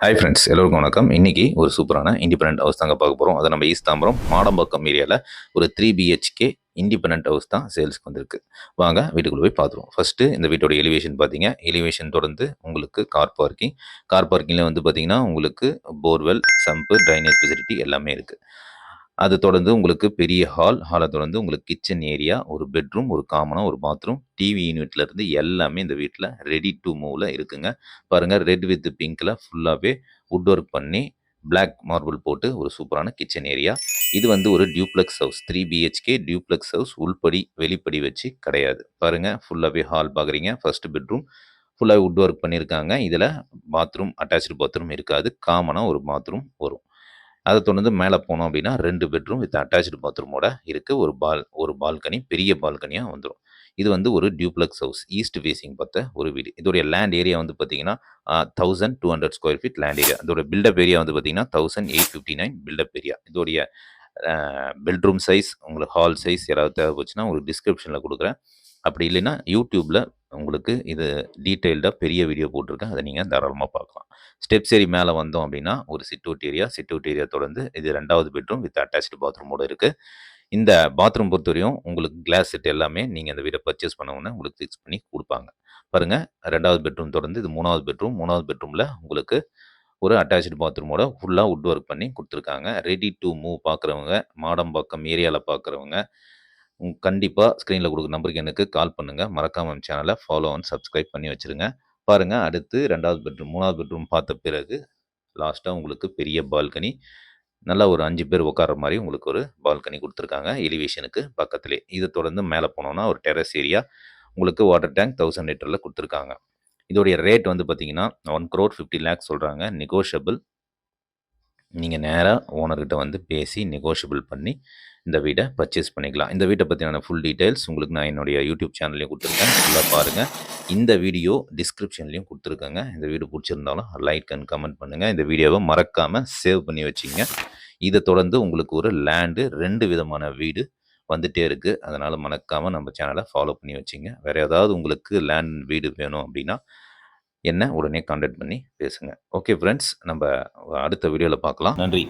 Hi friends, எல்லோருக்கும் வணக்கம். இன்றைக்கி ஒரு சூப்பரான இண்டிபெண்டன்ட் ஹவுஸ் தாங்க பார்க்க போகிறோம். அதை நம்ம ஈஸ்ட் தாம்பரம் மாடம்பாக்கம் ஏரியாவில் ஒரு 3 BHK இண்டிபெண்டன்ட் ஹவுஸ் தான் சேல்ஸ்க்கு வந்திருக்கு. வாங்க வீட்டுக்குள்ளே போய் பார்த்துருவோம். ஃபஸ்ட்டு இந்த வீட்டோட எலிவேஷன் பார்த்தீங்க. எலிவேஷன் தொடர்ந்து உங்களுக்கு கார் பார்க்கிங்கில் வந்து பார்த்தீங்கன்னா உங்களுக்கு போர்வெல், சம்பு, ட்ரைனேஜ் ஃபெசிலிட்டி எல்லாமே இருக்குது. அது தொடர்ந்து உங்களுக்கு பெரிய ஹாலை தொடர்ந்து உங்களுக்கு கிச்சன் ஏரியா, ஒரு பெட்ரூம், ஒரு காமனாக ஒரு பாத்ரூம், டிவி யூனிட்லேருந்து எல்லாமே இந்த வீட்டில் ரெடி டு மூவில் இருக்குங்க. பாருங்கள், ரெட் வித் பிங்க்கில் ஃபுல்லாகவே வுட் ஒர்க் பண்ணி பிளாக் மார்பிள் போட்டு ஒரு சூப்பரான கிச்சன் ஏரியா. இது வந்து ஒரு duplex house, 3 BHK duplex house. உள்படி வெளிப்படி வச்சு கிடையாது. பாருங்கள், ஃபுல்லாகவே ஹால் பார்க்குறீங்க. ஃபர்ஸ்ட் பெட்ரூம் ஃபுல்லாக வுட் ஒர்க் பண்ணியிருக்காங்க. இதில் பாத்ரூம், அட்டாச்சு பாத்ரூம் இருக்காது. காமனாக ஒரு பாத்ரூம் வரும். அதை தொடர்ந்து மேலே போனோம் அப்படின்னா 2 பெட்ரூம் வித் அட்டாச்சு பாத்ரூமோட இருக்குது. ஒரு பால்கனி, பெரிய பால்கனியாக வந்துடும். இது வந்து ஒரு டியூப்ளெக்ஸ் ஹவுஸ், ஈஸ்ட் ஃபேஸிங் பார்த்த ஒரு வீடு. இதோடைய லேண்ட் ஏரியா வந்து பார்த்தீங்கன்னா 1200 ஸ்கொயர் ஃபீட் லேண்ட் ஏரியா. இதோட பில்டப் ஏரியா வந்து பார்த்தீங்கன்னா 1859 பில்டப் ஏரியா. இதோடைய பெட்ரூம் சைஸ், உங்களுக்கு ஹால் சைஸ் யாராவது தேவைப்போச்சுன்னா உங்களுக்கு டிஸ்கிரிப்ஷனில் கொடுக்குறேன். அப்படி இல்லைன்னா யூடியூப்பில் உங்களுக்கு இது டீட்டெயில்டாக பெரிய வீடியோ போட்டிருக்கேன். அதை நீங்கள் தாராளமாக பார்க்கலாம். ஸ்டெப்ஸ் ஏறி மேலே வந்தோம் அப்படின்னா ஒரு சிட் அவுட் ஏரியா தொடர்ந்து இது 2வது பெட்ரூம் வித் அட்டாச்சு பாத்ரூமோட இருக்குது. இந்த பாத்ரூம் பொறுத்தவரையும் உங்களுக்கு கிளாஸ் செட் எல்லாமே நீங்கள் இந்த வீடை பர்ச்சேஸ் பண்ணவுடனே உங்களுக்கு ஃபிக்ஸ் பண்ணி கொடுப்பாங்க. பாருங்கள், 2வது பெட்ரூம் தொடர்ந்து இது 3வது பெட்ரூமில் உங்களுக்கு ஒரு அட்டாச்சு பாத்ரூமோட ஃபுல்லாக வுட் ஒர்க் பண்ணி கொடுத்துருக்காங்க. ரெடி டு மூவ் பார்க்குறவங்க, மாடம்பாக்கம் ஏரியாவில் பார்க்குறவங்க கண்டிப்பாக ஸ்க்ரீனில் கொடுக்குற நம்பருக்கு எனக்கு கால் பண்ணுங்கள். மறக்காமல் சேனலை ஃபாலோ அண்ட் சப்ஸ்கிரைப் பண்ணி வச்சுருங்க. பாருங்கள், அடுத்து 2வது பெட்ரூம், 3வது பெட்ரூம் பார்த்த பிறகு லாஸ்ட்டாக உங்களுக்கு பெரிய பால்கனி, நல்லா ஒரு 5 பேர் உட்கார்ற மாதிரி உங்களுக்கு ஒரு பால்கனி கொடுத்துருக்காங்க எலிவேஷனுக்கு பக்கத்துலேயே. இதை தொடர்ந்து மேலே போனோன்னா ஒரு டெரஸ் ஏரியா, உங்களுக்கு வாட்டர் டேங்க் 1000 லிட்டரில் கொடுத்துருக்காங்க. இதோடைய ரேட் வந்து பார்த்தீங்கன்னா 1,50,00,000 சொல்கிறாங்க. நெகோஷியபிள். நீங்கள் நேராக ஓனர்கிட்ட வந்து பேசி நெகோஷியபிள் பண்ணி இந்த வீடை பர்ச்சேஸ் பண்ணிக்கலாம். இந்த வீட்டை பற்றியான ஃபுல் டீட்டெயில்ஸ் உங்களுக்கு நான் என்னுடைய யூடியூப் சேனல்லையும் கொடுத்துருக்கேன். ஃபுல்லாக பாருங்கள். இந்த வீடியோ டிஸ்கிரிப்ஷன்லையும் கொடுத்துருக்கேங்க. இந்த வீடியோ பிடிச்சிருந்தாலும் லைக் அண்ட் கமெண்ட் பண்ணுங்கள். இந்த வீடியோவை மறக்காமல் சேவ் பண்ணி வச்சிங்க. இதை தொடர்ந்து உங்களுக்கு ஒரு லேண்டு, 2 விதமான வீடு வந்துகிட்டே இருக்குது. அதனால் மறக்காமல் நம்ம சேனலை ஃபாலோ பண்ணி வச்சிங்க. வேறு ஏதாவது உங்களுக்கு லேண்ட் வீடு வேணும் அப்படின்னா என்ன உடனே கான்டாக்ட் பண்ணி பேசுங்க. ஓகே ஃப்ரெண்ட்ஸ், நம்ம அடுத்த வீடியோவில் பார்க்கலாம். நன்றி.